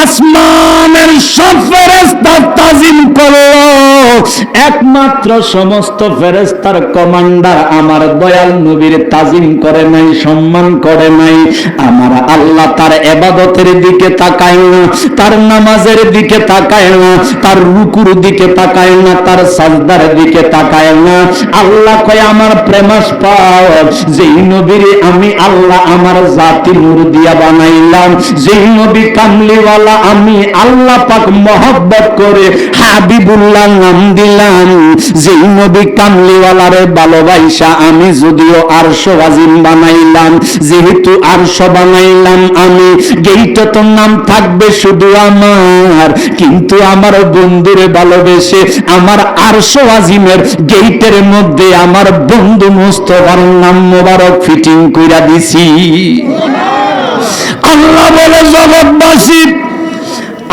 আসমানের সব ফেরেশতা তাজিম করলো, একমাত্র সমস্ত ফেরেশতার কমান্ডার আমার দয়াল নবীর তাজিম করে নাই, সম্মান করে নাই। আমার আল্লাহ তার ইবাদতের দিকে তাকায় না, তার নামাজের দিকে তাকায় না, তার রুকুর দিকে তাকায় না, তার সাজদার দিকে তাকায় না। আল্লাহ কয় আমার প্রেমাস পাও, যেই নবীরে আমি আল্লাহ আমার জাতি নূর দিয়া বানাইলাম, যেই নবী কামলিওয়ালা আমি আল্লাহ পাক মহব্বত করে হাবিবুল্লাহ নাম দিলাম, যেই নবী কামলিওয়ালারে ভালোবাসা আমি যদিও আরশ আজিম বানাইলাম, যেহেতু আরশ বানাইলাম আমি, গেইটা তো নাম থাকবে শুধু আমার, কিন্তু আমার বন্ধুরে ভালোবেসে আমার আরশ আজিমের গেইটের মধ্যে আমার বন্ধু মুস্তাফার নাম মোবারক ফিটিং কইরা দিছি। আল্লাহ বলে জগৎবাসী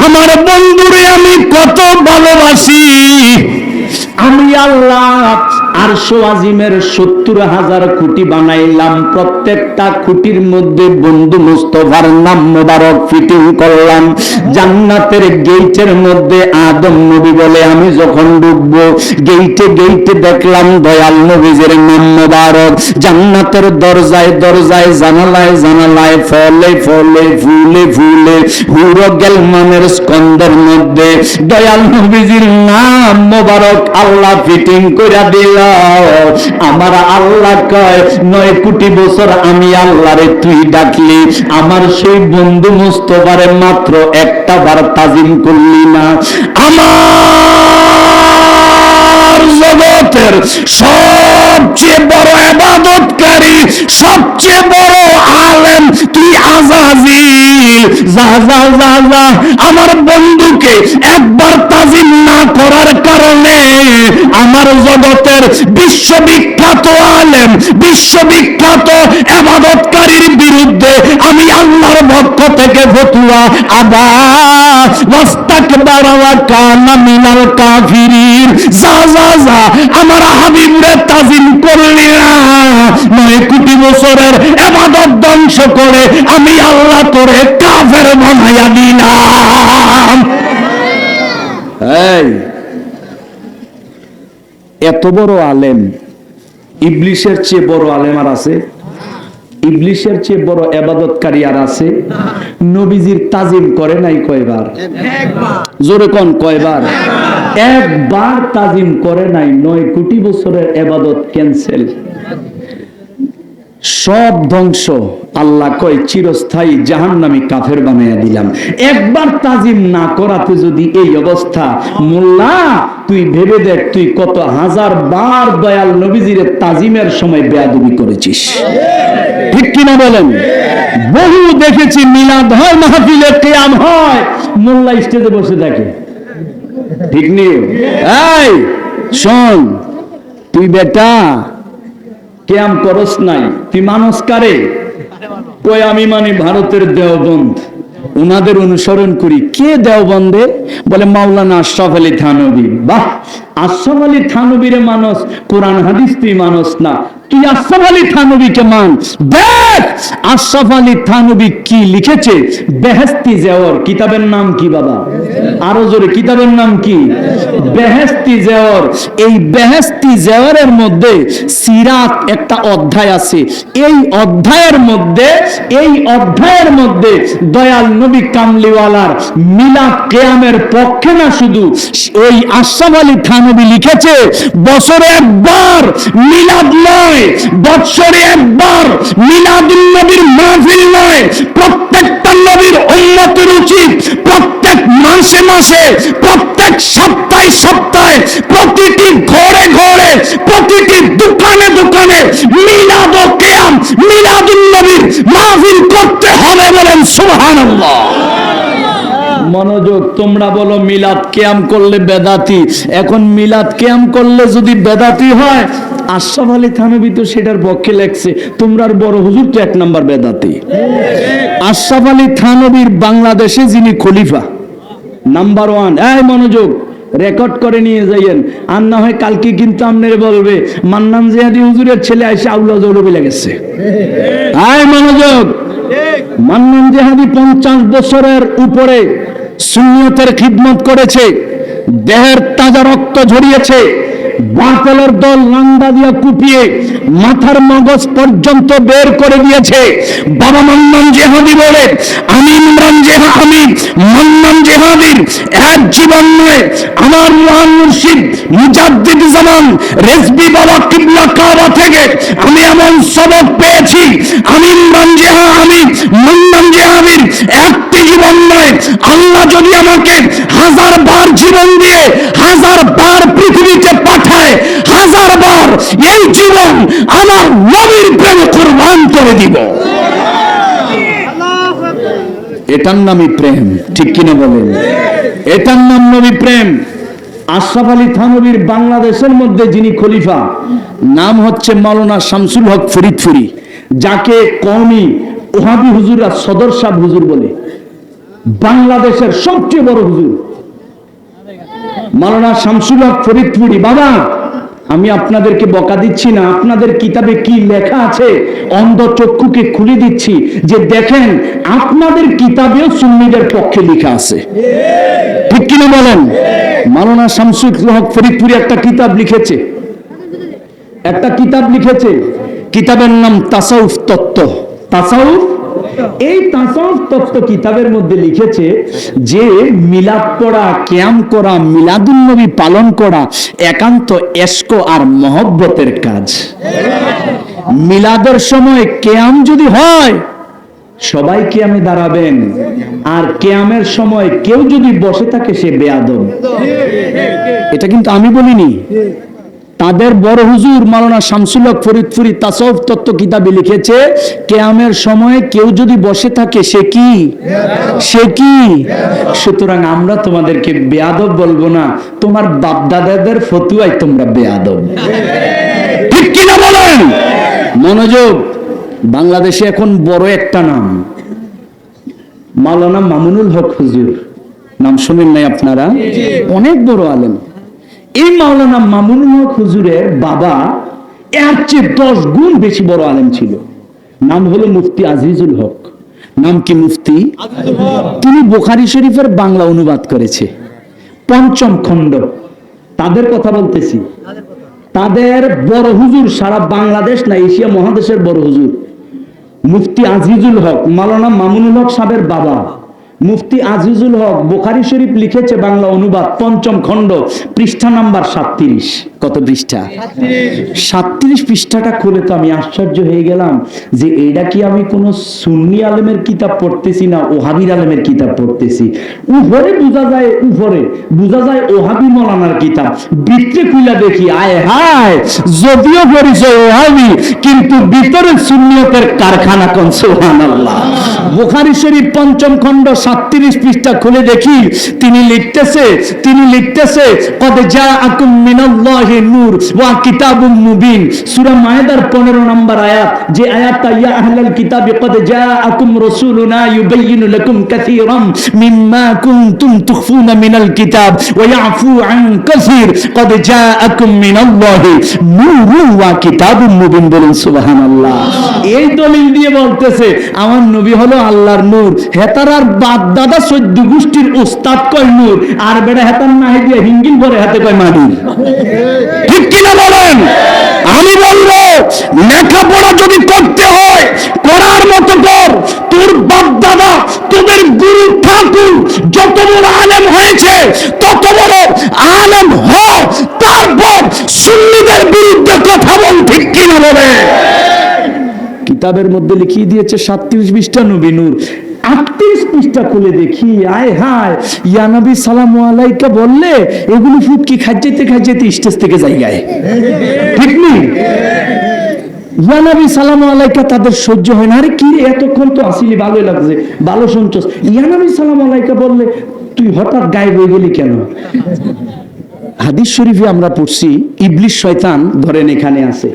আমার বন্ধুরে আমি কত ভালোবাসি, আমি আল্লাহ আরশ আজিমের 70,000 খুঁটি বানাইলাম, প্রত্যেকটা খুঁটির মধ্যে বন্ধু মুস্তাফার নাম মোবারক ফিটিং করলাম। জান্নাতের গেইটের মধ্যে আদম নবী বলে আমি যখন ঢুকবো, গেইটে গেইটে দেখলাম দয়াল নবীর নাম মোবারক। জান্নাতের দরজায় দরজায় জানালায় জানালায় ফলে ফলে ফুলে ফুলে হুরো গেলমানের স্কন্দের মধ্যে দয়াল নবীর নাম মোবারক আল্লাহ ফিটিং কইরা দিল। আমার আল্লাহ কয় 9 কোটি বছর আমি আল্লাহরে তুই ডাকলি, আমার সেই বন্ধু মুস্তাফারে মাত্র একটা বার তাজিম করলি না। আমার জগতের সবচেয়ে বড় ইবাদতকারী, সবচেয়ে বড় আলেম তুই আজাজিল, যা যা যা যা আমার বন্ধুকে একবার তাজিম না করার কারণে আমার জগতের বিশ্ববিখ্যাত আলেম, বিশ্ববিখ্যাত ইবাদতকারীর বিরুদ্ধে আমি আল্লাহর পক্ষ থেকে ফতোয়া আবা ওয়াস্তাকবারা ওয়া কানা মিনাল কাফিরিন, যা যা যা আমার হাবিবরে তাজিম করলি না, 9 কোটি বছরের ইবাদত ধ্বংস করে আমি আল্লাহ তোরে কাফের বানাইয়া দিলাম। এই এত বড় আলেম, ইবলিসের চেয়ে বড় আলেম আর আছে? ইবলিসের চেয়ে বড় ইবাদতকারী আর আছে? নবীজির তাজিম করে নাই কয়বার? জোরে কোন কয়বার? একবার তাজিম করে নাই, 9 কোটি বছরের ইবাদত ক্যান্সেল, সব ধ্বংস। আল্লাহ কয় চিরস্থায়ী জাহান্নামী কাফের বানাইয়া দিলাম। একবার তাজিম না করাতে যদি এই অবস্থা, মোল্লা তুই ভেবে দেখ তুই কত হাজার বার দয়াল নবীজির তাজিমের সময় বেয়াদবি করেছিস, ঠিক কিনা বলেন? বহু দেখেছি মিলাদ হয়, মাহফিলে কিয়াম হয়, মোল্লা স্টেজে বসে থাকে, ঠিক নেই? এই শোন, তুই বেটা কিয়াম করস নাই, তুই মানুষ কারে কই? আমি মানে ভারতের দেওবন্দ, উনাদের অনুসরণ করি। কে দেওবন্দে? বলে মাওলানা আশরাফ আলী থানভী। বাহ, আশরাফ আলী থানভীর মানুষ, কোরআন হাদিস তুই মানুষ না, তুই আশরাফ আলী থানভীকে মান। দেখ আশরাফ আলী থানভী কি লিখেছে, বেহেশতি জেওর, কিতাবের নাম কি বাবা? আরো জোরে, কিতাবের নাম কি? বেহেশতি জেওর। এই বেহেশতি জেওরের মধ্যে সিরাত একটা অধ্যায় আছে। এই অধ্যায়ের মধ্যে দয়াল নবী কামলিওয়ালার মিলাদ কিয়ামের পক্ষে না শুধু ওই আশরাফ আলী থানভী লিখেছে, বছরে একবার মিলাদ নয়, বছরে একবার মিলাদুন নবীর মাহফিল নয়, প্রত্যেকটা নবীর উম্মতের উচিত প্রত্যেক মাসে মাসে, প্রত্যেক সপ্তাহে সপ্তাহে, প্রতিটি ঘরে ঘরে, প্রতিটি দোকানে দোকানে মিলাদ ও কিয়াম, মিলাদুন নবীর মাহফিল করতে হবে। বলেন সুবহানাল্লাহ। মনোযোগ, তোমরা বলো মিলাদ কিয়াম করলে বেদাতি। এখন মিলাদ কিয়াম করলে যদি বেদাতি হয়, আশরাফ আলী থানভী তো সেটার পক্ষে লেখছে, তোমরার বড় হুজুর তো 1 নাম্বার বেদাতি। আশরাফ আলী থানভীর বাংলাদেশে যিনি খলিফা নাম্বার 1, এই মনোযোগ, রেকর্ড করে নিয়ে যাইয়েন, আর না হয় কালকে কিন্তু আপনারা বলবে মান্নান জিহাদি হুজুরের ছেলে এসে আউলা জৌলবি লেগেছে। এই মনোযোগ, মান্নান জিহাদি 50 বছরের উপরে সুন্নিয়তের খিদমত করেছে, দেহের তাজা রক্ত ঝরিয়েছে, বাতিলের দল লাঙ্গা দিয়া কুপিয়ে মাথার মগজ পর্যন্ত বের করে দিয়েছে। বাবা মান্নান জেহাদি বলে, আমি ইমরান আমি মান্নান জেহাদির এক জীবন নয়, আমার মহান মুর্শিদ মুজাদ্দিদ জামান রেজবি বাবা কিবলা কাবা থেকে আমি এমন সবক পেয়েছি, আমি ইমরান আমি মান্নান জেহাদির একটি জীবন নয়, আল্লাহ যদি আমাকে 1000 বার জীবন দিয়ে 1000 বার পৃথিবীতে পাঠায়, 1000 বার এই জীবন আমার নবীর প্রেমে কুরবান করে দিব। এটার নামই প্রেম, ঠিক কিনা বলেন? এটার নাম নবী প্রেম। আশরাফ আলী থানভীর বাংলাদেশের মধ্যে যিনি খলিফা, নাম হচ্ছে মাওলানা শামসুল হক ফরিদপুরি, যাকে কওমি ওহাবি হুজুররা সদর সাহেব হুজুর বলে। বাংলাদেশের সবচেয়ে বড় হুজুর মাওলানা শামসুল হক ফরিদপুরি। বাবা, আমি আপনাদেরকে বকা দিচ্ছি না, আপনাদের কিতাবে কি লেখা আছে অন্ধ চক্ষুকে খুলে দিচ্ছি যে দেখেন আপনাদের কিতাবেও সুন্নিদের পক্ষে লেখা আছে, ঠিক কিনা বলেন? মাওলানা শামসুল হক ফরিদপুরি একটা কিতাব লিখেছে, কিতাবের নাম তাসাউফ তত্ত্ব। তাসাউফ, এই তাসাউফ তত্ত্ব কিতাবের মধ্যে লিখেছে যে মিলাদ পড়া, কিয়াম করা, মিলাদুন নবী পালন করা একান্ত ইশক আর মহব্বতের কাজ। মিলাদের সময় কিয়াম যদি হয় সবাই কিয়ামে দাঁড়াবেন, আর কিয়ামের সময় কেউ যদি বসে থাকে সে বেয়াদব। এটা কিন্তু আমি বলিনি, তাদের বড় হুজুর মাওলানা শামসুল হক ফরিদপুরি তাসাউফ তত্ত্ব কিতাবে লিখেছে কিয়ামের সময় কেউ যদি বসে থাকে সে কি। সুতরাং আমরা তোমাদেরকে বেয়াদব বলবো না, তোমার বাপ দাদাদের ফতুয়ায় তোমরা বেয়াদব, ঠিক কিনা বলেন? মনোযোগ। বাংলাদেশে এখন বড় একটা নাম মাওলানা মামুনুল হক হুজুর, নাম শুনেন নাই আপনারা? অনেক বড় আলেম। এই মাওলানা মামুনুল হক হুজুরের বাবা এর চেয়ে 10 গুণ বেশি বড় আলেম ছিল, নাম হলো মুফতি আজিজুল হক। নাম কি? মুফতি। তিনি বুখারী শরীফের বাংলা অনুবাদ করেছে, 5ম খণ্ড। তাদের কথা বলতেছি, তাদের বড় হুজুর সারা বাংলাদেশ না এশিয়া মহাদেশের বড় হুজুর মুফতি আজিজুল হক, মাওলানা মামুনুল হক সাহেবের বাবা। মুফতি আজিজুল হক বুখারী শরীফ লিখেছে বাংলা অনুবাদ, 5ম খণ্ড, পৃষ্ঠা নাম্বার 37। কত পৃষ্ঠা? 37 পৃষ্ঠাটা খুলে তো আমি আশ্চর্য হয়ে গেলাম যে এইটা কি আমি কোন সুন্নি আলেমের কিতাব পড়তেছি না ওহাবির আলেমের কিতাব পড়তেছি। উপরে বোঝা যায় ওহাবি মাওলানার কিতাব, ভিতরে খুলে দেখি আয় হায়, যদিও পরিচয় ওহাবি কিন্তু ভিতরে সুন্নিয়তের কারখানা। কোন সুবহানাল্লাহ। বুখারী শরীফ 5ম খণ্ড 37 পৃষ্ঠা খুলে দেখি তিনি লিখতেছে কদ জাআকুম মিনাল্লাহি নূর ওয়া কিতাবুম মুবিন। সূরা মায়েদার 15 নম্বর আয়াত, যে আয়াতটা ইয়া আহলাল কিতাবি কদ জাআকুম রাসূলুনা ইউবাইয়িনু লাকুম কাসীরাম মিম্মা কুনতুম তুখফুনা মিনাল কিতাব ওয়া ইয়াফু আন কাসীর কদ জাআকুম মিনাল্লাহি নূরুন ওয়া কিতাবুম মুবিন। বলুন সুবহানাল্লাহ। এই দলিল দিয়ে বলতেছে আমার নবী হলো আল্লাহর নূর। হেতারার বাপ দাদা 14 গোষ্ঠীর উস্তাদ কয় নূর, আর বেটা হেতার না দিয়ে হিঙ্গিল ভরে হাতে কয় মাদুর, ঠিক কিনা বলেন? আমি বলবো লেখাপড়া যদি করতে হয় করার মতো কর। তোর বাপ দাদা, তোদের গুরু ঠাকুর যত বড় আলেম হয়েছে তত বড় আলেম হ, তারপর সুন্নিদের বিরুদ্ধে কথা বল, ঠিক কিনা বলে? কিতাবের মধ্যে লিখিয়ে দিয়েছে 37 পৃষ্ঠা নবী নূর। 38 পৃষ্ঠা খুলে দেখি আয় হায়, ইয়া নবী সালামু আলাইকা বললে এগুলো ফুটকি খাইতে স্টেজ থেকে জায়গায়, ঠিক নেই? ইয়া নবী সালামু আলাইকা তাদের সহ্য হয় না। আরে কি এতক্ষণ তো আসিলি, ভালোই লাগছে, ভালো শুনছস, ইয়া নবী সালামু আলাইকা বললে তুই হঠাৎ গায়েব হয়ে গেলি কেন? হাদিস শরীফে আমরা পড়ছি ইবলিস শয়তান ধরেন এখানে আছে,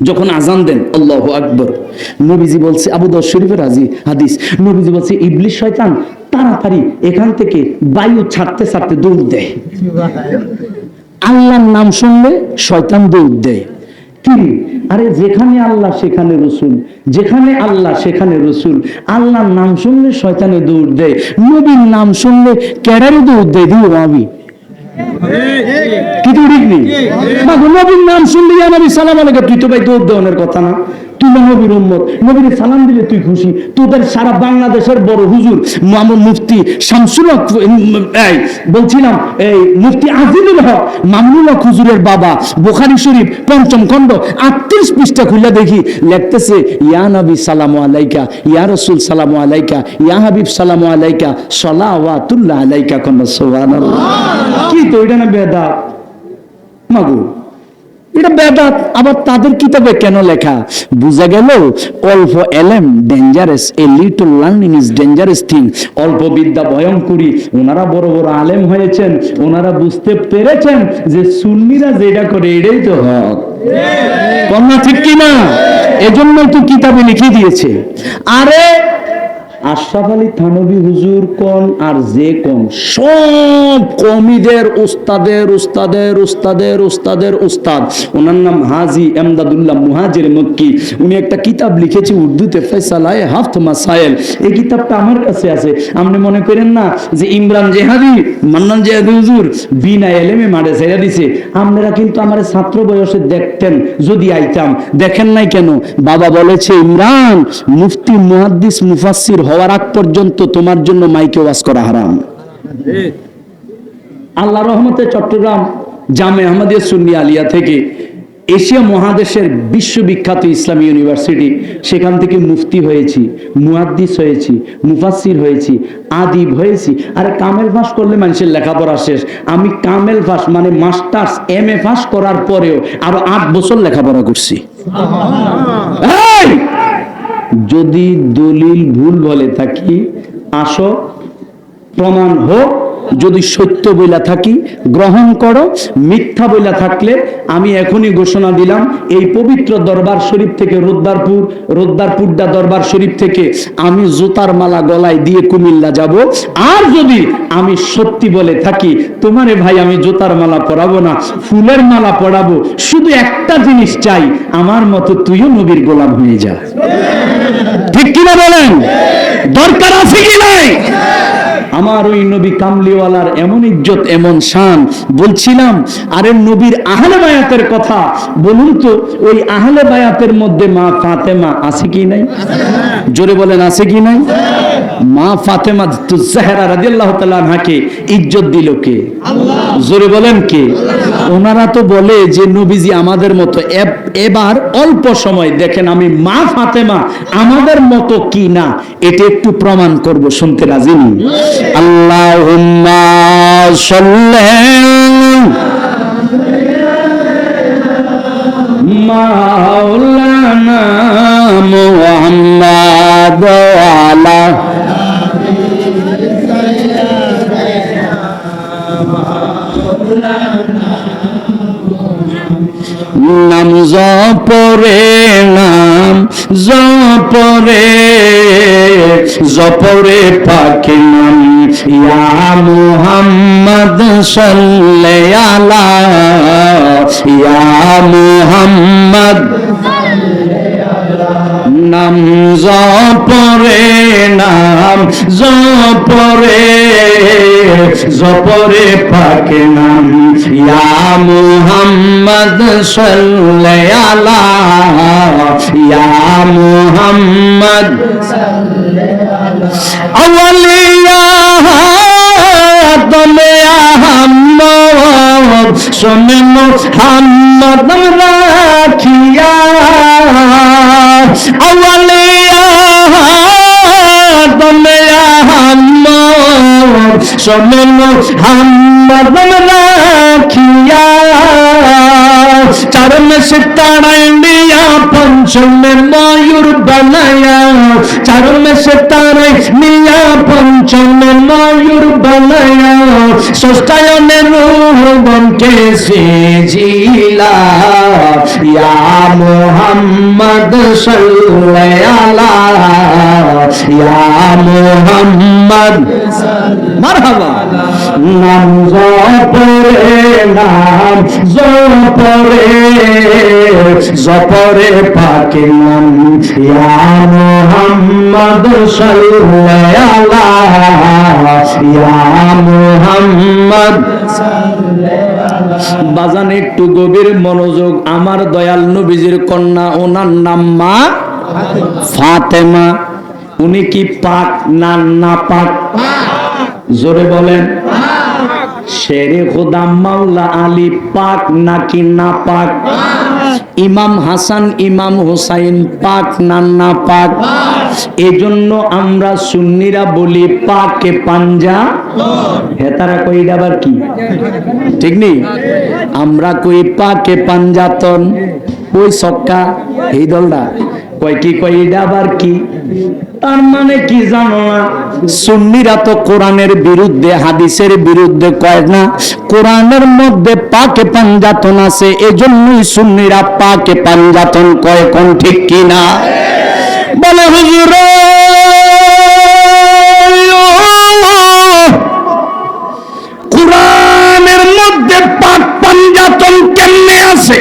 যখন আজান দেন আল্লাহু আকবার, নবীজি বলছে, আবু দাউদ শরীফের হাদিস, নবীজি বলছে ইবলিস শয়তান তাড়াতাড়ি এখান থেকে বায়ু ছাড়তে ছাড়তে দৌড় দেয়। আল্লাহর নাম শুনলে শয়তান দৌড় দেয়। কি আরে যেখানে আল্লাহ সেখানে রসুল, যেখানে আল্লাহ সেখানে রসুল। আল্লাহর নাম শুনলে শয়তানে দৌড় দেয়, নবীর নাম শুনলে ক্যাডারে দৌড় দেয়। দিও আমি কি ঠিক নেই? নবীর নাম শুনলে ইয়া নবী সালাম আলাইকুম, তুই তো ভাই দৌড় দেওয়ার কথা না। তুই নবীর উম্মত, নবীর সালাম দিলে তুই খুশি। তোদের সারা বাংলাদেশের বড় হুজুর মুফতি শামসুল হক, বলছিলাম এই মুফতি আজিজুল হক মামুনুল হক হুজুরের বাবা, বুখারী শরীফ ৫ম খণ্ড ৩৮ পৃষ্ঠা খুলে দেখি লেখতেছে, ইয়া নবী সালামু আলাইকা, ইয়া রাসূল সালামু আলাইকা, ইয়া হাবিব সালামু আলাইকা, সালাওয়াতুল্লাহ আলাইকা। সুবহানাল্লাহ। কি তো এটা না বেদাত? মাগো এটা বেদাত। আবার তাদের কিতাবে কেন লেখা? বুঝা গেল অল্প এলেম dangerous, a little learning is dangerous thing. অল্প বিদ্যা ভয়ঙ্করী। ওনারা বড় বড় আলেম হয়েছেন, ওনারা বুঝতে পেরেছেন যে সুন্নিরা যেটা করে এটাই তো হক। কন্যা ঠিক কিনা? এজন্যই তো কিতাবে লিখে দিয়েছে। আরে আশরাফ আলী থানভী হুজুর কোন আর যে কোন সব কওমিদের উস্তাদের উস্তাদের উস্তাদের উস্তাদের উস্তাদ। ওনার নাম হাজী এমদাদুল্লাহ মুহাজির মক্কি। উনি একটা কিতাব লিখেছে উর্দুতে, ফয়সালায়ে হাফত মাসাইল। এই কিতাবটা আমার কাছে আছে। আপনি মনে করেন না যে ইমরান জেহাদি, মান্নান জেহাদি হুজুর বিনা এলেমে মারে ছেড়ে দিছে। আপনারা কিন্তু আমার ছাত্র বয়সে দেখতেন যদি আইতাম। দেখেন নাই কেন? বাবা বলেছে, ইমরান মুফতি মুহাদ্দিস মুফাসসির হওয়ার আগ পর্যন্ত তোমার জন্য মাইকে ওয়াজ করা হারাম। আল্লাহ রহমতে চট্টগ্রাম জামে আহমদিয়া সুন্নি আলিয়া থেকে এশিয়া মহাদেশের বিশ্ববিখ্যাত ইসলামী ইউনিভার্সিটি, সেখান থেকে মুফতি হয়েছি, মুহাদ্দিস হয়েছি, মুফাসসির হয়েছি, আদিব হয়েছি। আরে কামেল পাস করলে মানুষের লেখাপড়া শেষ। আমি কামেল পাস মানে মাস্টার্স MA পাস করার পরেও আরো 8 বছর লেখাপড়া করছি। যদি দলিল ভুল বলে থাকি আসো, প্রমাণ হোক। যদি সত্য বইলা থাকি গ্রহণ করো, মিথ্যা বইলা থাকলে আমি এখনই ঘোষণা দিলাম, এই পবিত্র দরবার শরীফ থেকে রোদ্দারপুরডা দরবার শরীফ থেকে আমি জুতার মালা গলায় দিয়ে কুমিল্লা যাব। আর যদি আমি সত্যি বলে থাকি, তোমারে ভাই আমি জুতার মালা পরাবো না, ফুলের মালা পরাবো। শুধু একটা জিনিস চাই, আমার মতো তুইও নবীর গোলাম হয়ে যা। ঠিক কিনা বলেন? দরকার আছে কি নাই? আমার ওই নবী কামলিওয়ালার এমন ইজ্জত, এমন শান। বলছিলাম আরে নবীর আহলে বায়াতের কথা বলুন তো, ওই আহলে বায়াতের মধ্যে মা ফাতেমা আছে কি নাই? জোরে বলেন আছে কি নাই? মা ফাতেমা জাহরা রাদিয়াল্লাহু তাআলা আনহাকে ইজ্জত দিল কে? আল্লাহ। জোরে বলেন কে? ওনারা তো বলে যে নবীজি আমাদের মতো। এবার অল্প সময় দেখেন আমি মা ফাতেমা আমাদের মতো কি না এটা একটু প্রমাণ করব। শুনতে রাজি নি? আল্লাহুম্মা সাল্লি মাওলানা মুহাম্মাদ ওয়ালা নাম জপরে, নাম জপরে, জপরে পাকে নাম ইয়া মুহাম্মদ সাল্লাল্লাহু আলা ইয়া মুহাম্মদ। নাম জপরে, নাম জপরে, জপরে পাকে নাম ইয়া মুহাম্মদ সাল্লাল্লাহু আলা ইয়া মুহাম্মদ আউলিয়া দমে আহমদ সোনে মুহাম্মদ রাখিয়া আউলিয়া দমে আহমদ সোনে মুহাম্মদ রাখিয়া চার में सितारा इंडिया पंचम में मयूर बनाया चार में सितारा इंडिया पंचम में मयूर बनाया सोचतायों ने रूह बन के जिला या मोहम्मद सल्लल्लाहु अलैहि या मोहम्मद मरहबा नाम जपरे नाम जपरे জপরে পাকে নাম ইয়া মুহাম্মদ সাল্লাল্লাহু আলাইহি ইয়া মুহাম্মদ বাজান একটু গভীর মনোযোগ। আমার দয়াল নবীজির কন্যা, ওনার নাম মা ফাতেমা। উনি কি পাক না না পাক? জোরে বলেন। শেরে খোদা মাওলা আলী পাক নাকি না পাক? ইমাম হাসান ইমাম হুসাইন পাক না না পাক? এজন্য আমরা সুন্নিরা বলি পাকে পাঞ্জা, হেতারা কই আবার কি ঠিক নেই? আমরা কই পাকে পাঞ্জাতন, ওই সক্কা এই দলটা কয় কি, কয় এটা আবার কি? তার মানে কি জানো না? সুন্নিরা তো কোরআনের বিরুদ্ধে হাদিসের বিরুদ্ধে কয় না, কোরআনের মধ্যে পাকে পাঞ্জাতন আছে, এজন্যই সুন্নিরা পাকে পাঞ্জাতন কয়। কোন ঠিক কিনা বলে হুজুর? কোরআনের মধ্যে পাক পাঞ্জাতন কেমনে আছে?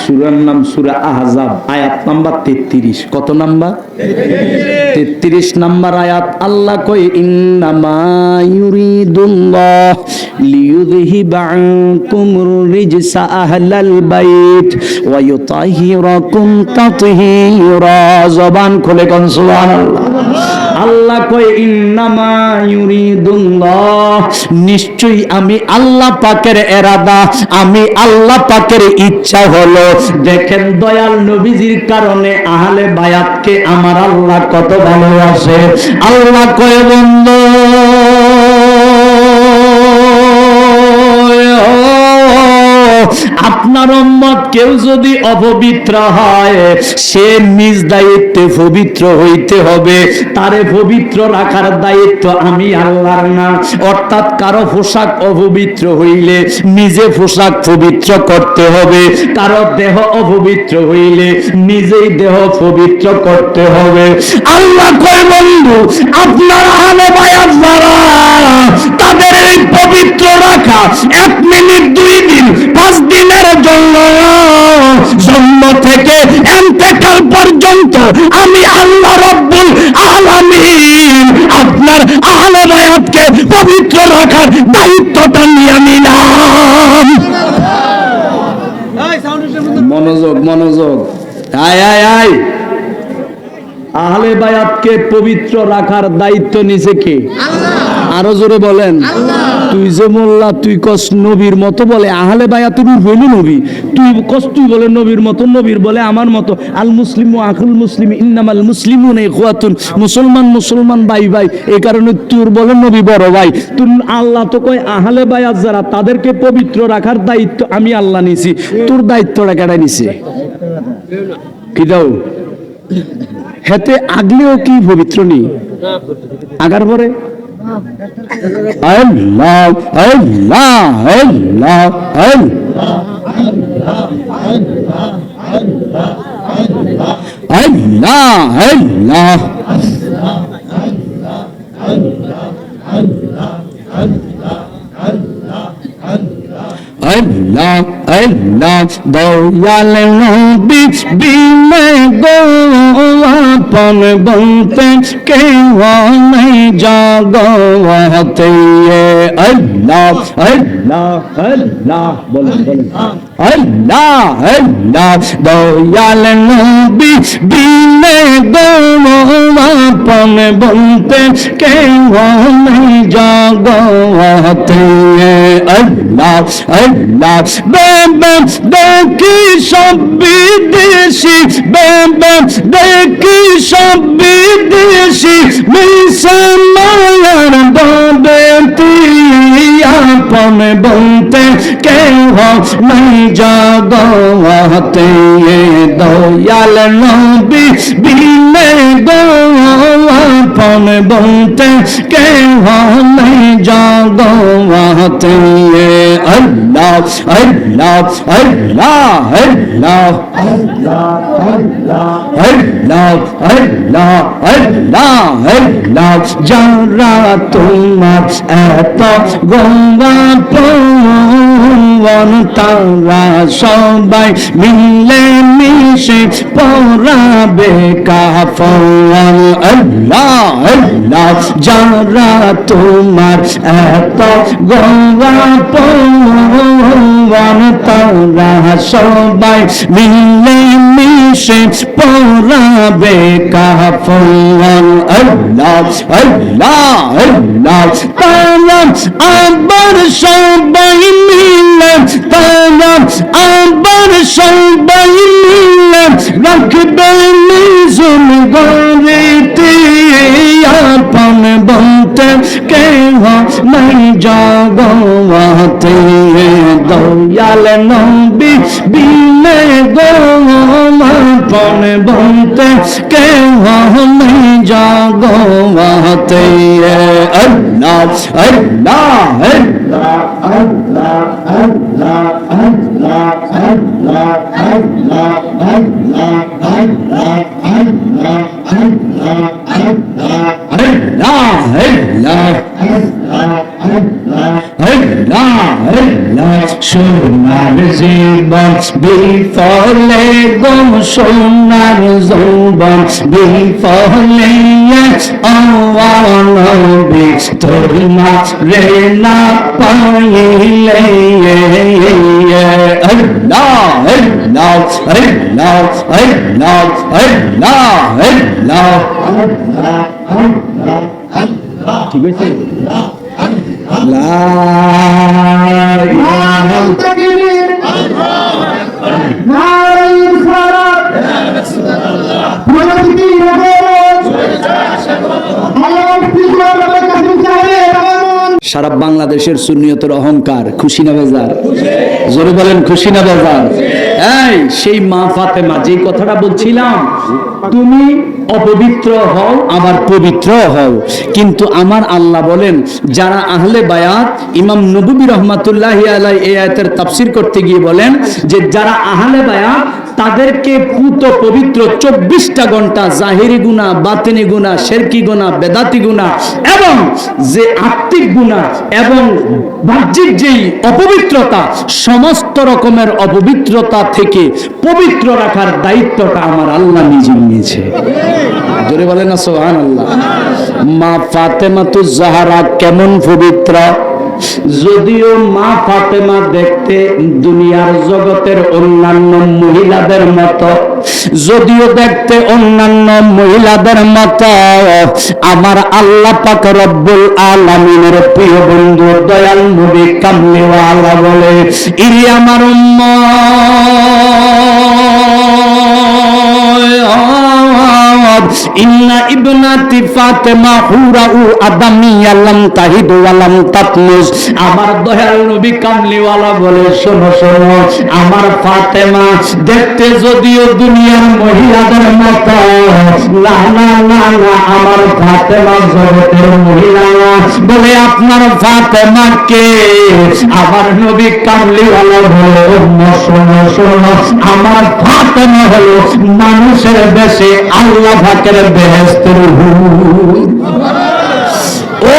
সূরার নাম সূরা আহজাব, আয়াত নাম্বার 33। কত নাম্বার? 33 নাম্বার আয়াত। আল্লাহ কয় ইন্নামা ইউরিদুল্লাহ লিইউযহিবা আনকুমুর রিজসা আহলাল বাইত ওয়া ইউতাহিরাকুম তাতহীরা। জবান খুলে কোন সুবহানাল্লাহ। আল্লাহ কয় ইন্নামা ইউরিদুল্লাহ, নিশ্চয়ই আমি আল্লাহ পাকের এরাদা, আমি আল্লাহ পাকের ইচ্ছা হলো। দেখেন দয়াল নবীজির কারণে আহলে বায়াতকে আমার আল্লাহ কত ভালোবাসে। আল্লাহ কয় বন্ধু আপনার উম্মত কেউ যদি অপবিত্র হয়, সে নিজ দায়িত্বে পবিত্র হইতে হবে। তারে পবিত্র রাখার দায়িত্ব আমি আল্লাহর না। অর্থাৎ কারো পোশাক অপবিত্র হইলে নিজে পোশাক পবিত্র করতে হবে, কারো দেহ অপবিত্র হইলে নিজেই দেহ পবিত্র করতে হবে। আল্লাহ কয় বন্ধু আপনার আহলে বায়াত যারা, তাদের এই পবিত্র রাখা 1 মিনিট 2 দিন 5 দিনের জন্য, জন্ম থেকে ইন্তেকাল পর্যন্ত আমি আল্লাহ রাব্বুল আলামিন আপনার আহলে বায়াতকে পবিত্র রাখার দায়িত্বটা নিয়ে নিলাম। মনোযোগ মনোযোগ। আয় আয় আয়। আহলে বায়াতকে পবিত্র রাখার দায়িত্ব নিছে কে? আরো জোরে বলেন। তুই যে মোল্লা, তুই কস নবীর মতো বলে আহলে বায়াতের হইল নবী, তুই কস তুই বলে নবীর মতো, নবীর বলে আমার মতো। আল মুসলিমু আখুল মুসলিম ইন্নামাল মুসলিমুনা ইখওয়াতুন, মুসলমান মুসলমান ভাই ভাই, এই কারণে তোর বলে নবী বড় ভাই। তুই আল্লাহ তো কয় আহলে বায়াত যারা, তাদেরকে পবিত্র রাখার দায়িত্ব আমি আল্লাহ নিছি। তোর দায়িত্বটা কেডা নিছে? কি দাও হেতে আগলেও কি পবিত্র নেই? আগার পরে আল্লাহ আল্লাহ আল্লাহ আল্লাহ আল্লাহ আল্লাহ আল্লাহ দয়াল নবী বিনে গো আপন বলতে কেউ নেই জগতে। আল্লাহ আল্লাহ আল্লাহ বলেন বলেন। আল্লাহ আল্লাহ দয়াল নবী বিনে গো আপন বলতে কেউ নেই জগতে। আল্লাহ আল্লাহ বেবে দেখি সব বিদেশি, বেবে দেখি সব বিদেশি, মিশে মায়ার বাবে আপন বলতে কেহ নাই জগতে। দয়াল নবী বিনে গো আপন বলতে কেহ নাই জগতে। আল্লাহ আল্লাহ আল্লাহ আল্লাহ আল্লাহ আল্লাহ আল্লাহ আল্লাহ আল্লাহ। যারা তোমার এত গঙ্গা তারা সবাই মিলে মিশে পরাবে কাফন। আল্লাহ আল্লাহ যারা তোমার এত গোপন তারা সবাই মিলে মিশে পরাবে কাফন। আল্লাহ আল্লাহ আল্লাহ তারা আবার সবাই মিলে তারা আবার সবাই মিলে রাখবে নিজুম গরিতে আপন বলতে কেহ নাই জগতে দয়াল নবী বিনে গো আপন বলতে কেহ নাই জগতে। আল্লাহ আল্লাহ আল্লাহ আল্লাহ আল্লাহ আল্লাহ আল্লাহ আল্লাহ আল্লাহ আল্লাহ আল্লাহ সোনার জীবন বিফলে গো সোনার যৌবন বিফলে নবী তোর রে না পাইলে। আল্লাহ আল্লাহ আল্লাহ আল্লাহ আল্লাহ আল্লাহ ঠিক আছে। সারা বাংলাদেশের সুন্নিয়তের অহংকার খুশি না বেজার? জোরে বলেন খুশি না বেজার? এই সেই মা ফাতেমা যে কথাটা বলছিলাম, তুমি অপবিত্র হও আবার পবিত্র হও, কিন্তু আমার আল্লাহ বলেন যারা আহলে বায়াত, ইমাম নববী রহমাতুল্লাহি আলাইহি এই আয়াতের তাফসীর করতে গিয়ে বলেন যে যারা আহলে বায়াত তাদেরকে পুত পবিত্র 24টা ঘন্টা জাহিরি গুনাহ, বাতিনি গুনাহ, শিরকি গুনাহ, বেদাতি গুনাহ এবং যে আত্মিক গুনাহ এবং বাহ্যিক যেই অপবিত্রতা, সমস্ত রকমের অপবিত্রতা থেকে পবিত্র রাখার দায়িত্বটা আমার আল্লাহ নিজে নিয়েছে। জোরে বলেন না সুবহানাল্লাহ। মা ফাতেমাতুজ জাহরা কেমন পবিত্র! যদিও মা ফাতেমা দেখতে দুনিয়ার জগতের অন্যান্য মহিলাদের মতো, যদিও দেখতে অন্যান্য মহিলাদের মতো, আমার আল্লাহ পাক রব্বুল আলামিনের প্রিয় বন্ধু দয়াল নবী কামলিওয়ালা বলে, ইরি আমার ইন্না ইবনাতি ফাতেমা হুরাউ আদামিয়া লাম তাহিদ ওয়া লাম তাতমুজ। আমার দয়াল নবী কামলিওয়ালা বলে, শোনো শোনো, আমার ফাতেমা দেখতে যদিও দুনিয়ার মহিলাদের মতো, না না না না, আমার ফাতেমা জগতের মহিলা বলে। আপনার ফাতেমা কে? আমার নবী কামলিওয়ালা বলে, শোনো শোনো, আমার ফাতেমা হলো মানুষের দেশে আল্লাহ পাকের বেহেশতের হুর। ও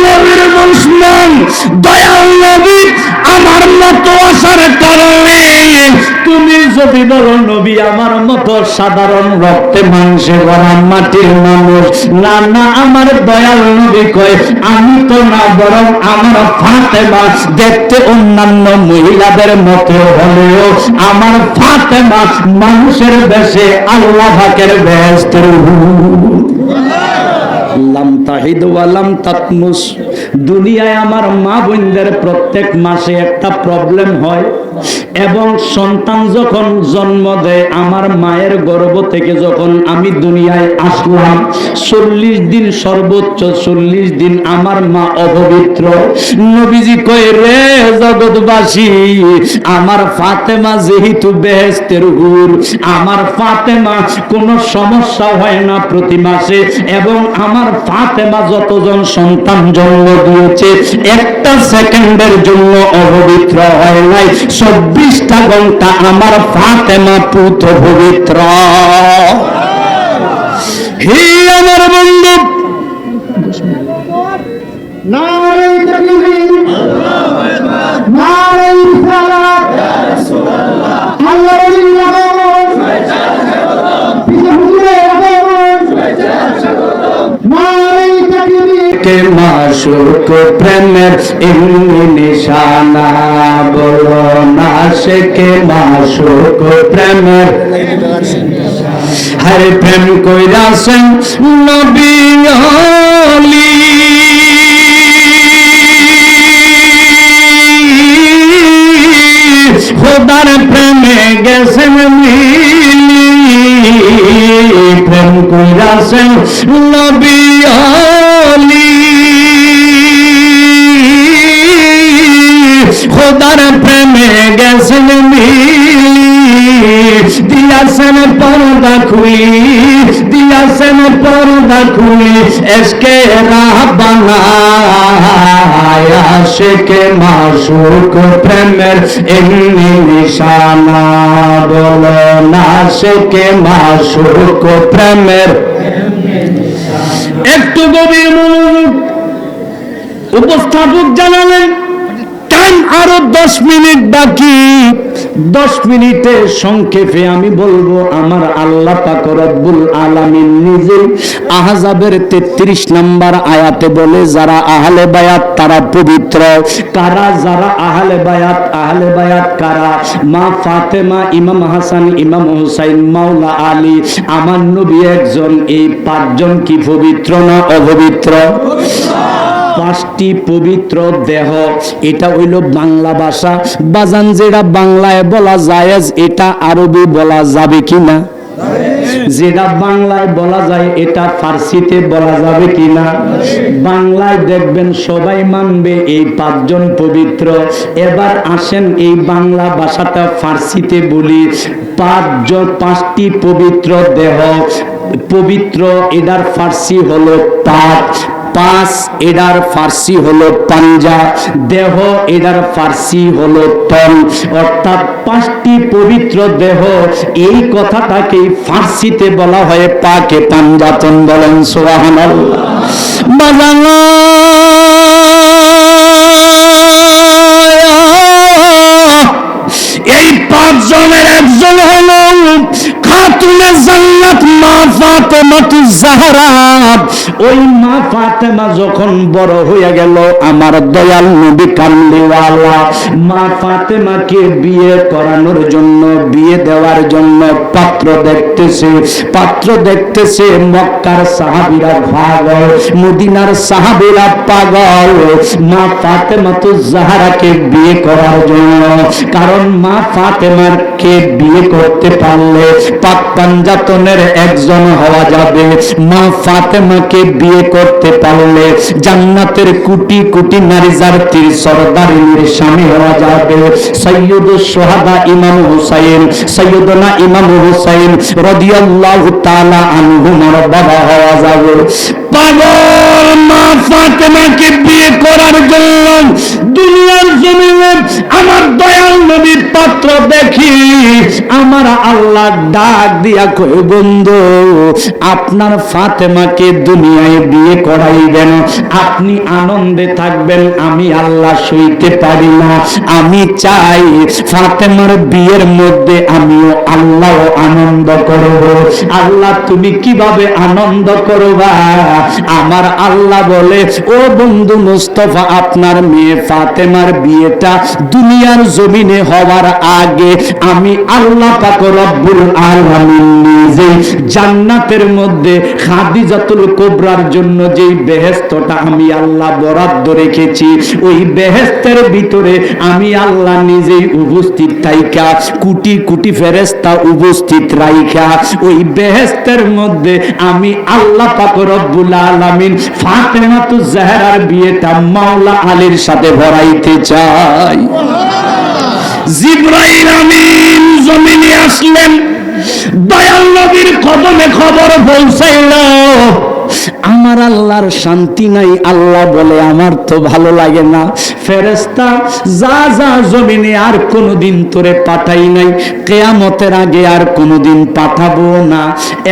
নবীর দুশমন দয়াল নবী আমার মতো আসার কারণে তুমি যদি বলো নবী আমার মতো সাধারণ রক্তে মাংসে গড়া মাটির মানুষ, না না, আমার দয়াল নবী কয় আমি তো না, বরং আমার ফাতেমা দেখতে অন্যান্য মহিলাদের মতো হলেও আমার ফাতেমা মানুষের বেশে আল্লাহ পাকের বেহেশতের হুর। লাম তাহিদ ওয়া লাম তাতমুস। দুনিয়ায় আমার মা বোনদের প্রত্যেক মাসে একটা প্রবলেম হয় এবং সন্তান যখন জন্ম দেয়, আমার মায়ের গর্ভ থেকে যখন আমি দুনিয়ায় আসলাম 40 দিন, সর্বোচ্চ 40 দিন আমার মা অপবিত্র। নবীজি কয়, রে জগৎবাসী, আমার ফাতেমা যেহেতু বেহেশতের হুর, আমার ফাতেমা কোনো সমস্যা হয় না প্রতি মাসে, এবং আমার ফাতেমা যতজন সন্তান জন্ম দিয়েছে একটা সেকেন্ডের জন্য অপবিত্র হয় নাই। 24টা ঘন্টা আমার ফাতেমা পুত পবিত্র। হে আমার বন্ধু, নারে তাকবীর, মাশুক প্রেমের এমনি নিশানা, বলো না আশিকে মাশুক প্রেমের। হরে প্রেম কইরাছেন নবী ওলি, খোদার প্রেমে গেছেন মিলি, প্রেম কইরাছেন নবী ওলি, খোদার প্রেমে গেছেন মিলি, দিয়াছেন পর্দা খুলি, দিয়াছেন পর্দা খুলি, এসকে রাহবানা আশিকে মাশুক প্রেমের এমনি নিশানা, বলো না আশিকে মাশুক প্রেমের। একটু গভীর মনোযোগ। উপস্থাপক জানালেন টাইম আরো 10 মিনিট বাকি। 10 মিনিটে সংক্ষেপে আমি বলবো, আমার আল্লাহ পাক রব্বুল আলামিন নিজে আহজাবের 33 নম্বর আয়াতে বলে, যারা আহলে বায়াত তারা পবিত্র। কারা যারা আহলে বায়াত? আহলে বায়াত কারা? মা ফাতেমা, ইমাম হাসান, ইমাম হুসাইন, মাওলা আলী, আমার নবী একজন। এই 5 জন কি পবিত্র না অপবিত্র? 5টি পবিত্র দেহ। এটা হইল বাংলা ভাষা। বাজান যেটা বাংলায় বলা জায়েজ, এটা আরবি বলা যাবে কিনা? যেটা বাংলায় বলা যায় এটা ফার্সিতে বলা যাবে কিনা? বাংলায় দেখবেন সবাই মানবে এই 5 জন পবিত্র। এবার আসেন এই বাংলা ভাষাটা ফার্সিতে বলি। 5টি পবিত্র দেহ। পবিত্র এটার ফার্সি হলো পাক, 5 এটার ফার্সি হলো পাঞ্জা, দেহ এটার ফার্সি হলো তন। অর্থাৎ 5টি পবিত্র দেহ। এই কথাটাকে ফার্সিতে বলা হয় পাকে পাঞ্জাতন। বলেন সুবহানাল্লাহ। বাজানো এই 5 জনের একজন হলো খাতুনে জান্নাত মা ফাতেমাতুজ জাহরা। ওই মা ফাতেমা যখন বড় হয়ে গেল, আমার দয়াল নবী কামলিওয়ালা মা ফাতেমাকে বিয়ে করানোর জন্য, বিয়ে দেওয়ার জন্য পাত্র দেখতেছে। পাত্র দেখতেছে। মক্কার সাহাবীরা পাগল, মদিনার সাহাবীরা পাগল মা ফাতেমাতুজ জাহরাকে বিয়ে করার জন্য। কারণ মা ফাতেমাকে বিয়ে করতে পারলে পাক পাঞ্জাতনের একজন হওয়া যাবে। মা ফাতেমাকে বিয়ে করতে পারলে জান্নাতের কোটি কোটি নারী জাতির সরদারিনীর স্বামী হওয়া যাবে। সৈয়দুশ শুহাদা ইমাম হুসাইন, সৈয়দনা ইমাম হুসাইন রাদিয়াল্লাহু তাআলা আনহুমার বাবা হওয়া যাবে। পাগল মা ফাতেমাকে বিয়ে করার জন্য দুনিয়ার জমিনে আমার দয়াল নবীর পাত্র দেখি, আমার আল্লাহ ডাক দিয়া কই, বন্ধু আপনার ফাতেমাকে দুনিয়ায় বিয়ে করাইবেন, আপনি আনন্দে থাকবেন, আমি আল্লাহ সইতে পারি না। আমি চাই ফাতেমার বিয়ের মধ্যে আমিও আল্লাহ আনন্দ করব। আল্লাহ তুমি কিভাবে আনন্দ করবা? আমার আল্লাহ বলে, ও বন্ধু মুস্তাফা, আপনার মেয়ে ফাতেমার বিয়েটা দুনিয়ার জমিনে হওয়ার আগে আমি আল্লাহ পাক রব্বুল আলামিন নিজে জান্নাতের মধ্যে খাদিজাতুল কুবরার জন্য যেই বেহেশতটা আমি আল্লাহ বরাদ্দ রেখেছি, ওই বেহেশতের ভিতরে আমি আল্লাহ নিজেই উপস্থিত থাইকা, কোটি কোটি ফেরেশতা উপস্থিত রাইখা, ওই বেহেশতের মধ্যে আমি আল্লাহ পাক রব্বুল আলামিন ফাতেমাতুজ জাহরার বিয়েটা মাওলা আলীর সাথে ভরাইতে চাই। জিবরাইল আমিন জমিনে আসলেন, দয়াল নবীর কদমে খবর পৌঁছাইল। আমার আল্লাহর শান্তি নাই। আল্লাহ বলে, আমার তো ভালো লাগে না। ফেরেশতা যা যা জমিনে আর কোনোদিন তোরে পাঠাই নাই, কিয়ামতের আগে আর কোনোদিন পাঠাবো না।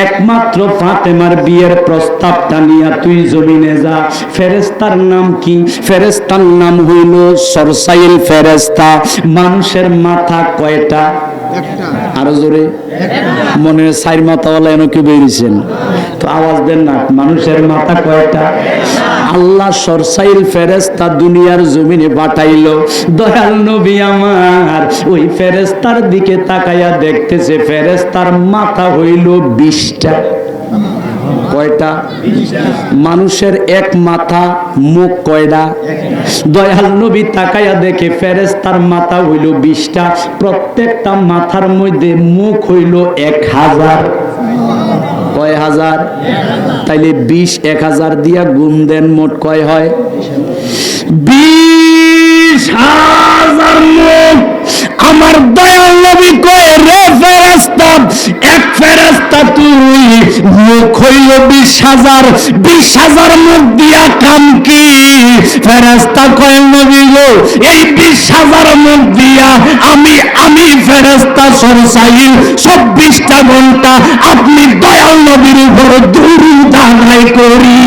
একমাত্র ফাতেমার বিয়ের প্রস্তাবটা নিয়ে তুই জমিনে যা। ফেরেশতার নাম কি? ফেরেশতার নাম হইল সরসাইল ফেরেশতা। মানুষের মাথা কয়টা? আরো জোরে। মনে 4 মাথাওয়ালা এনে কি বেরিয়েছেন তো আওয়াজ দেন না। মানুষের মাথা কয়টা? আল্লাহ সরসাইল ফেরেশতা দুনিয়ার জমিনে পাঠাইলো। দয়াল নবী আমার ওই ফেরেশতার দিকে তাকাইয়া দেখতেছে ফেরেশতার মাথা হইল 20টা। কয়টা? মানুষের এক মাথা, মুখ কয়টা? দয়াল নবী তাকাইয়া দেখে ফেরেশতার মাথা হইল 20টা, প্রত্যেকটা মাথার মধ্যে মুখ হইল 1000। কয় হাজার? তাইলে 20 1000 দিয়া গুণ দেন, মোট কয় হয়? 20,000 মুখ। আমার দয়াল নবী কয় রে ফেরেশতা, এক ফেরেশতা তুই, মুখ হইল 20,000, 20,000 মুখ দিয়া কাম কি? ফেরেশতা কয় নবী গো, এই 20,000 মুখ দিয়া আমি ফেরেশতা সরসাইল 24টা ঘন্টা আপনি দয়াল নবীর উপর দুরূদ আদায় করি।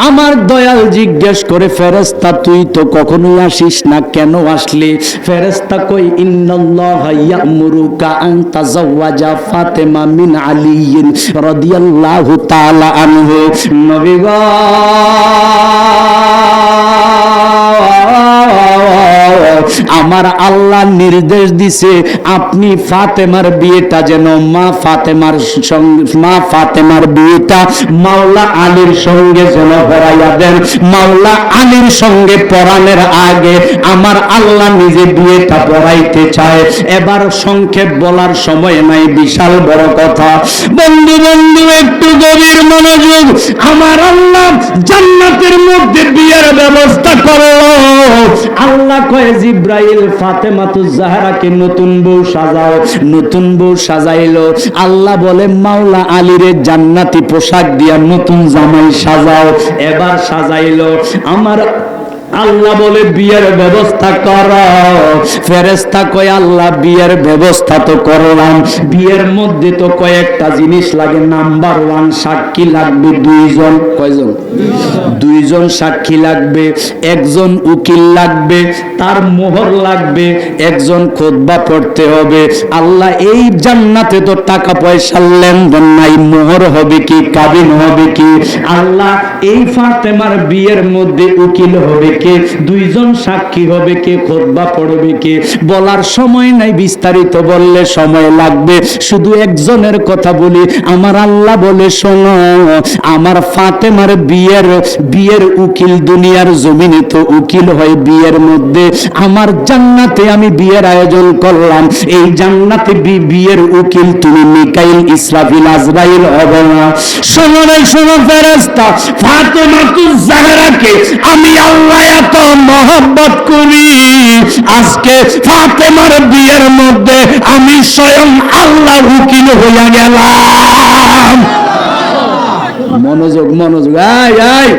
আমার দয়াল জিজ্ঞেস করে ফেরেশতা তুই তো কখনোই আসিস না, কেন আসলি? ফেরেশতা কই ইন্নাল্লাহা ইয়া'মুরুকা আন তাযাওয়াজা ফাতেমা মিন আলিয়্যিন রাদিয়াল্লাহু তাআলা আনহু। নবী গো, আমার আল্লাহ নির্দেশ দিছে আপনি ফাতেমার বিয়েটা যেন মা ফাতেমার বিয়েটা মাওলা আলীর সঙ্গে যেন পড়াইয়া দেন। মাওলা আলীর সঙ্গে পড়ানোর আগে আমার আল্লাহ নিজে বিয়েটা পড়াইতে চায়। এবার সংক্ষেপ বলার সময় নাই, বিশাল বড় কথা। বন্ধু একটু গভীর মনোযোগ। আমার আল্লাহ জান্নাতের মধ্যে বিয়ের ব্যবস্থা করো। আল্লাহ কয় জিব্রাইল ফাতেমাতুজ জাহরাকে নতুন বউ সাজাও। নতুন বউ সাজাইলো। আল্লাহ বলে মাওলা আলীরে জান্নাতি পোশাক দিয়া নতুন জামাই সাজাও। এবার সাজাইলো। আমার আল্লাহ বলে বিয়ের ব্যবস্থা কর। ফেরেশতা কয় আল্লাহ বিয়ের ব্যবস্থা তো করলাম, বিয়ের মধ্যে তো কয়েকটা জিনিস লাগে। নাম্বার 1 সাক্ষী লাগবে 2 জন। কয়জন? 2 জন সাক্ষী লাগবে, একজন উকিল লাগবে, তার মোহর লাগবে, একজন খুতবা পড়তে হবে। আল্লাহ এই জান্নাতে তো টাকা পয়সার লেনদেন নাই, মোহর হবে কি, কাবিন হবে কি? আল্লাহ এই ফাতেমার বিয়ের মধ্যে উকিল হবে কে, 2 জন সাক্ষী হবে কে, খুতবা পড়বে কে? বলার সময় নাই, বিস্তারিত বললে সময় লাগবে। শুধু একজনের কথা বলি। আমার আল্লাহ বলে শোনো, আমার ফাতেমার বিয়ের উকিল দুনিয়ার জমিনে তো উকিল হয় বিয়ের মধ্যে। আমার জান্নাতে আমি বিয়ের আয়োজন করলাম। এই জান্নাতে বিয়ের উকিল তুমি মিকাইল, ইসরাফিল, আজরাইল হবে না। শোনো ফেরেশতা, ফাতেমাতুজ জাহরাকে আমি আল্লাহ এত মহব্বত করি, আজকে ফাতেমার বিয়ের মধ্যে আমি স্বয়ং আল্লাহ উকিল হইয়া গেলাম। মনোযোগ। আয়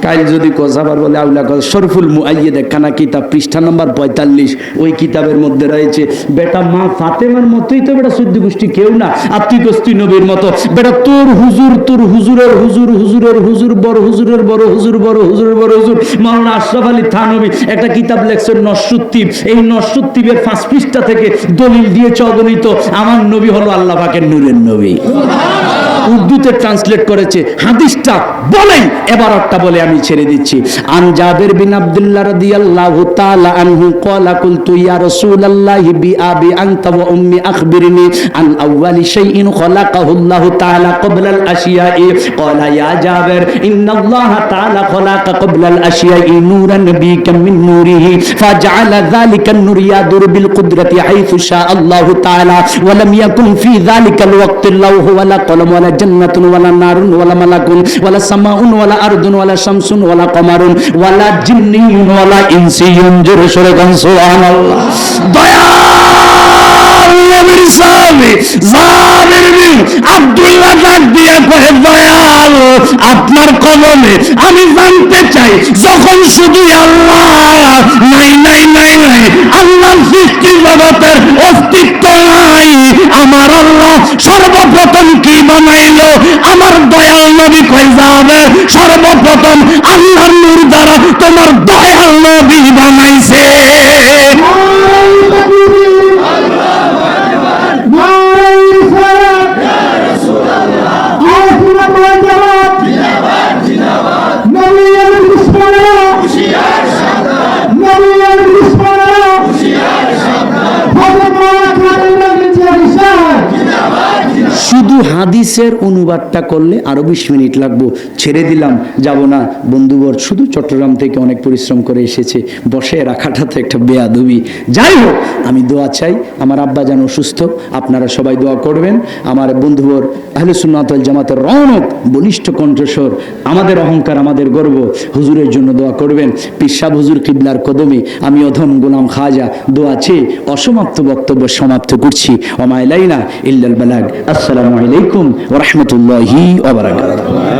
কাল যদি কোসাবার বলে আউলা কথা শরফুল মুআইয়িদ একখানা কিতাব, পৃষ্ঠা নম্বর 45, ওই কিতাবের মধ্যে রয়েছে বেটা মা ফাতেমার মতোই তো বেটা 14 গোষ্ঠী কেউ না, আর তুই কস্তি নবীর মতো বেটা। তোর হুজুরের হুজুর বড় হুজুরের বড় হুজুর মাওলানা আশরাফ আলী থানভী একটা কিতাব লেখছেন নসরুদ্দীপ। এই নসরুদ্দীপের 5 পৃষ্ঠা থেকে দলিল দিয়েছে অগণিত আমার নবী হলো আল্লাহ পাকের নূরের নবী। উর্দুতে ট্রান্সলেট করেছে। হাদিসটা বলেই এবার একটা বলে আমি ছেড়ে দিচ্ছি। আন জাবির বিন আব্দুল্লাহ রাদিয়াল্লাহু তাআলা আনহু ক্বালা কুলতু ইয়া রাসূলুল্লাহি বিআবি আনতা ওয়া উম্মি আখবিরনি আন আউওয়ালি শাইইন খালাকাহু আল্লাহু তাআলা ক্বাবলা আল আশিয়াই। ক্বালা ইয়া জাবির ইন্নাল্লাহা তাআলা খালাকা ক্বাবলা আল আশিয়াই নূরান বিকা মিন নূরিহি ফাজআলা যালিকা আন-নূর ইয়াদুর বিল কুদরতি হাইথু শা আল্লাহু তাআলা ওয়া লাম ইয়াকুন ফি যালিকা আল-ওয়াক্তি লাহু ওয়ালা কলম ওয়ালা জান্নাতুন ওয়ালা নারুন ওয়ালা মালাকুন ওয়ালা সামাউন ওয়ালা আরদুন ওয়ালা শামসুন ওয়ালা কমারুন ওয়ালা জিন্নিয়ুন ওয়ালা ইনসিয়ুন। জোরে সোরে গান সুবহানাল্লাহ। দয়াল নবীর সাহাবী জাবির বিন আব্দুল্লাহ ডাক দিয়া কহে দয়াল আপনার কলমে আমি জানতে চাই, যখন শুধু আল্লাহ নাই আল্লাহর সৃষ্টি জগতের অস্তিত্ব নাই, আমার আল্লাহ সর্বপ্রথম কি বানাইলো? আমার দয়াল নবী কই যাবে সর্বপ্রথম আল্লাহর নূর দ্বারা তোমার দয়াল নবী বানাইছে। হাদিসের অনুবাদটা করলে আরো 20 মিনিট লাগবো, ছেড়ে দিলাম, যাব না। বন্ধুবর শুধু চট্টগ্রাম থেকে অনেক পরিশ্রম করে এসেছে, বসে রাখাটা তো একটা বেয়াদবি। যাই হোক, আমি দোয়া চাই, আমার আব্বা যেন অসুস্থ, আপনারা সবাই দোয়া করবেন। আমার বন্ধুবর আহলে সুন্নাত ওয়াল জামাতের রৌনক, বলিষ্ঠ কণ্ঠস্বর, আমাদের অহংকার, আমাদের গর্ব, হুজুরের জন্য দোয়া করবেন। পীর সাহেব হুজুর কিবলার কদমে আমি অধম গোলাম খাজা দোয়া চেয়ে অসমাপ্ত বক্তব্য সমাপ্ত করছি। ওমা ইলাইনা ইল্লাল বালাগ। আসসালামু আলাইকুম ওয়া রাহমাতুল্লাহি ওয়া বারাকাতুহু।